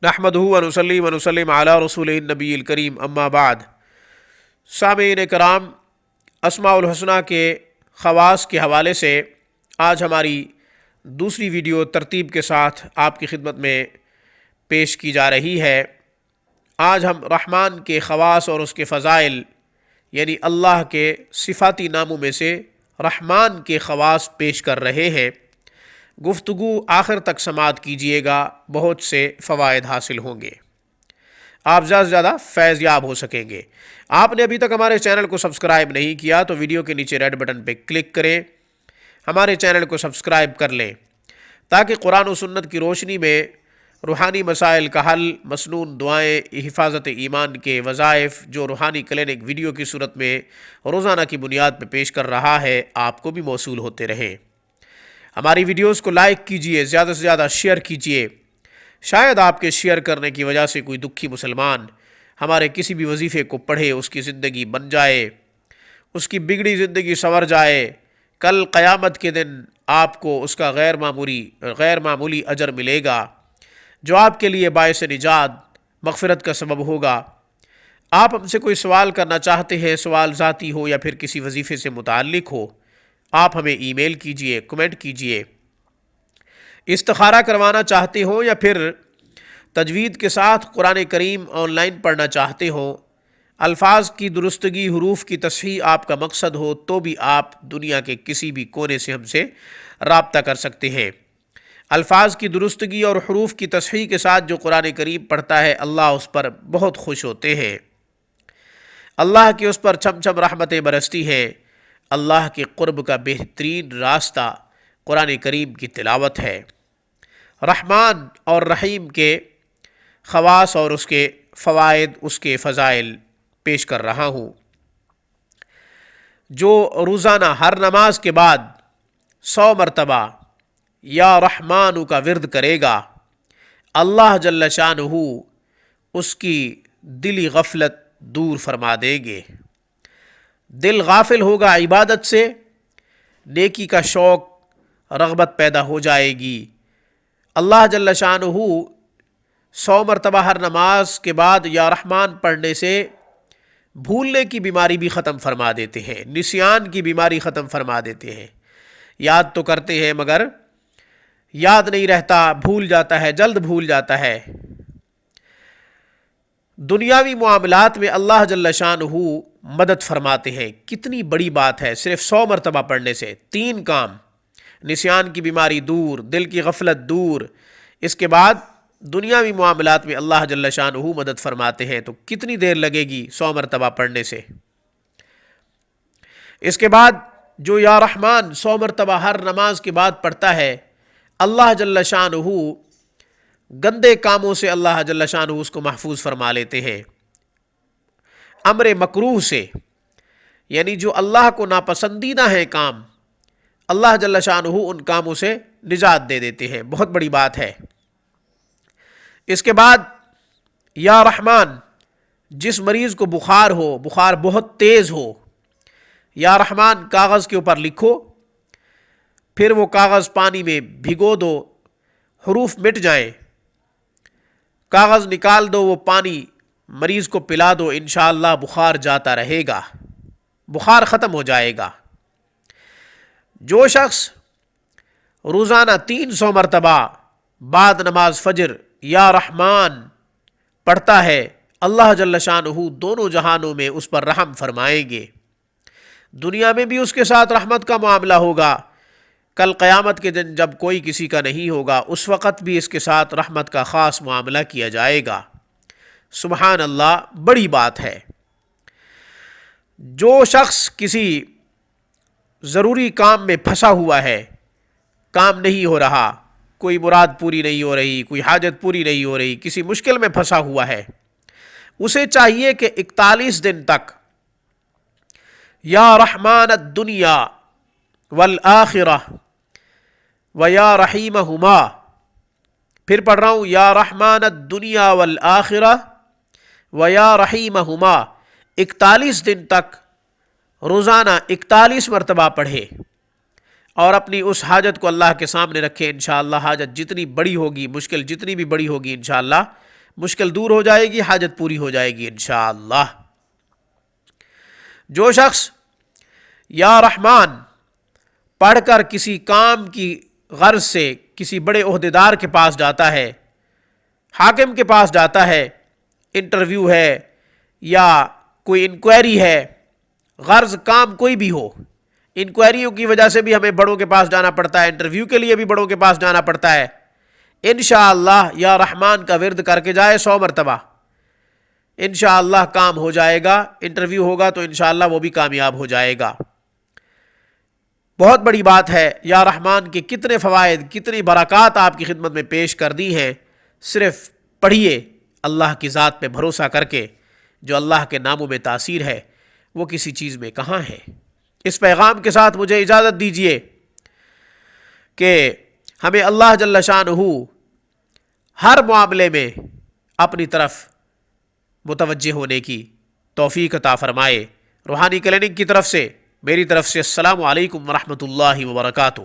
نحمدہ ونصلی ونسلم علی رسول النبی الکریم اما بعد۔ سامعین کرام، اسماء الحسنہ کے خواص کے حوالے سے آج ہماری دوسری ویڈیو ترتیب کے ساتھ آپ کی خدمت میں پیش کی جا رہی ہے۔ آج ہم رحمان کے خواص اور اس کے فضائل یعنی اللہ کے صفاتی ناموں میں سے رحمان کے خواص پیش کر رہے ہیں۔ گفتگو آخر تک سماعت کیجیے گا، بہت سے فوائد حاصل ہوں گے، آپ زیادہ سے زیادہ فیض یاب ہو سکیں گے۔ آپ نے ابھی تک ہمارے چینل کو سبسکرائب نہیں کیا تو ویڈیو کے نیچے ریڈ بٹن پہ کلک کریں، ہمارے چینل کو سبسکرائب کر لیں تاکہ قرآن و سنت کی روشنی میں روحانی مسائل کا حل، مسنون دعائیں، حفاظت ایمان کے وظائف جو روحانی کلینک ویڈیو کی صورت میں روزانہ کی بنیاد پہ پیش کر رہا ہے، آپ کو بھی موصول ہوتے رہیں۔ ہماری ویڈیوز کو لائک کیجئے، زیادہ سے زیادہ شیئر کیجئے۔ شاید آپ کے شیئر کرنے کی وجہ سے کوئی دکھی مسلمان ہمارے کسی بھی وظیفے کو پڑھے، اس کی زندگی بن جائے، اس کی بگڑی زندگی سنور جائے، کل قیامت کے دن آپ کو اس کا غیر معمولی اجر ملے گا جو آپ کے لیے باعث نجات، مغفرت کا سبب ہوگا۔ آپ ہم سے کوئی سوال کرنا چاہتے ہیں، سوال ذاتی ہو یا پھر کسی وظیفے سے متعلق ہو، آپ ہمیں ای میل کیجئے، کمنٹ کیجئے۔ استخارہ کروانا چاہتے ہو یا پھر تجوید کے ساتھ قرآن کریم آن لائن پڑھنا چاہتے ہو، الفاظ کی درستگی، حروف کی تصحیح آپ کا مقصد ہو، تو بھی آپ دنیا کے کسی بھی کونے سے ہم سے رابطہ کر سکتے ہیں۔ الفاظ کی درستگی اور حروف کی تصحیح کے ساتھ جو قرآن کریم پڑھتا ہے، اللہ اس پر بہت خوش ہوتے ہیں، اللہ کی اس پر چھم چھم رحمتیں برستی ہیں۔ اللہ کے قرب کا بہترین راستہ قرآن کریم کی تلاوت ہے۔ رحمان اور رحیم کے خواص اور اس کے فوائد، اس کے فضائل پیش کر رہا ہوں۔ جو روزانہ ہر نماز کے بعد 100 مرتبہ یا رحمان کا ورد کرے گا، اللہ جل شانہ اس کی دلی غفلت دور فرما دیں گے۔ دل غافل ہوگا عبادت سے، نیکی کا شوق، رغبت پیدا ہو جائے گی۔ اللہ جل شانہ 100 مرتبہ ہر نماز کے بعد یا رحمان پڑھنے سے بھولنے کی بیماری بھی ختم فرما دیتے ہیں، نسیان کی بیماری ختم فرما دیتے ہیں۔ یاد تو کرتے ہیں مگر یاد نہیں رہتا، بھول جاتا ہے، جلد بھول جاتا ہے۔ دنیاوی معاملات میں اللہ جل شانہ مدد فرماتے ہیں۔ کتنی بڑی بات ہے، صرف 100 مرتبہ پڑھنے سے 3 کام: نسیان کی بیماری دور، دل کی غفلت دور، اس کے بعد دنیاوی معاملات میں اللہ جل شانہ مدد فرماتے ہیں۔ تو کتنی دیر لگے گی 100 مرتبہ پڑھنے سے؟ اس کے بعد جو یا رحمان 100 مرتبہ ہر نماز کے بعد پڑھتا ہے، اللہ جل شانہ گندے کاموں سے اللہ جل شانہ اس کو محفوظ فرما لیتے ہیں، امر مکروہ سے، یعنی جو اللہ کو ناپسندیدہ ہیں کام، اللہ جل شانہ ان کاموں سے نجات دے دیتے ہیں۔ بہت بڑی بات ہے۔ اس کے بعد یا رحمان، جس مریض کو بخار ہو، بخار بہت تیز ہو، یا رحمان کاغذ کے اوپر لکھو، پھر وہ کاغذ پانی میں بھگو دو، حروف مٹ جائیں، کاغذ نکال دو، وہ پانی مریض کو پلا دو، انشاءاللہ بخار جاتا رہے گا، بخار ختم ہو جائے گا۔ جو شخص روزانہ 300 مرتبہ بعد نماز فجر یا رحمان پڑھتا ہے، اللہ جل شانہ دونوں جہانوں میں اس پر رحم فرمائیں گے۔ دنیا میں بھی اس کے ساتھ رحمت کا معاملہ ہوگا، کل قیامت کے دن جب کوئی کسی کا نہیں ہوگا، اس وقت بھی اس کے ساتھ رحمت کا خاص معاملہ کیا جائے گا۔ سبحان اللہ، بڑی بات ہے۔ جو شخص کسی ضروری کام میں پھنسا ہوا ہے، کام نہیں ہو رہا، کوئی مراد پوری نہیں ہو رہی، کوئی حاجت پوری نہیں ہو رہی، کسی مشکل میں پھنسا ہوا ہے، اسے چاہیے کہ 41 دن تک یا رحمان الدنیا والآخرہ ویا رحیمہما، پھر پڑھ رہا ہوں، یا رحمان الدنیا والآخرہ ویا رحیمہما، 41 دن تک روزانہ 41 مرتبہ پڑھے اور اپنی اس حاجت کو اللہ کے سامنے رکھے۔ انشاءاللہ حاجت جتنی بڑی ہوگی، مشکل جتنی بھی بڑی ہوگی، انشاءاللہ مشکل دور ہو جائے گی، حاجت پوری ہو جائے گی انشاءاللہ۔ جو شخص یا رحمان پڑھ کر کسی کام کی غرض سے کسی بڑے عہدیدار کے پاس جاتا ہے، حاکم کے پاس جاتا ہے، انٹرویو ہے یا کوئی انکوائری ہے، غرض کام کوئی بھی ہو، انکوائریوں کی وجہ سے بھی ہمیں بڑوں کے پاس جانا پڑتا ہے، انٹرویو کے لیے بھی بڑوں کے پاس جانا پڑتا ہے، انشاءاللہ یا رحمان کا ورد کر کے جائے 100 مرتبہ، انشاءاللہ کام ہو جائے گا، انٹرویو ہوگا تو انشاءاللہ وہ بھی کامیاب ہو جائے گا۔ بہت بڑی بات ہے، یا رحمان کے کتنے فوائد، کتنی برکات آپ کی خدمت میں پیش کر دی ہیں، صرف پڑھیے اللہ کی ذات پہ بھروسہ کر کے۔ جو اللہ کے ناموں میں تاثیر ہے وہ کسی چیز میں کہاں ہے۔ اس پیغام کے ساتھ مجھے اجازت دیجیے کہ ہمیں اللہ جل شانہ ہر معاملے میں اپنی طرف متوجہ ہونے کی توفیق عطا فرمائے۔ روحانی کلینک کی طرف سے، میری طرف سے السلام علیکم ورحمۃ اللہ وبرکاتہ۔